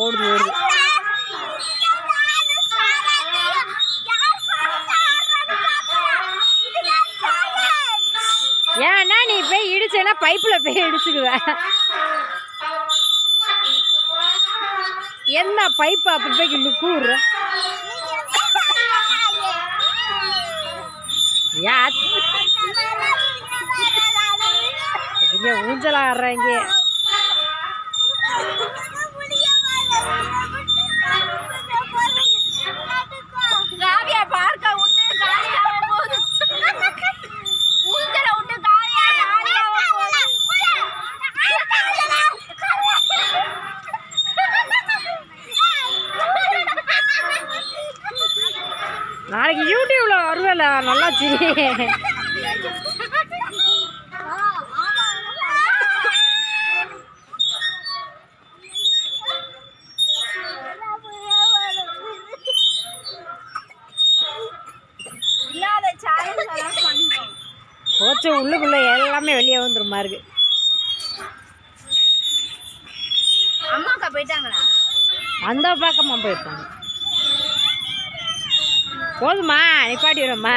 ஓடுது ஓடுது. ஏன்னா நீ போய் இடிச்சேன்னா பைப்பில் போய் இடிச்சுக்குவ. என்ன பைப்பு அப்படி போய் கூறுற? ஊஞ்சல் ஆடுறாங்க. நாளைக்கு யூடியூப்ல வருவேல நல்லா சரி. போச்சு உள்ளுக்குள்ள எல்லாமே வெளியே வந்துருமா இருக்கு. அம்மாக்கா போயிட்டாங்களா? அந்த பக்கமா போயிருப்பாங்க. போதுமா நிப்பாட்டி விடுமா?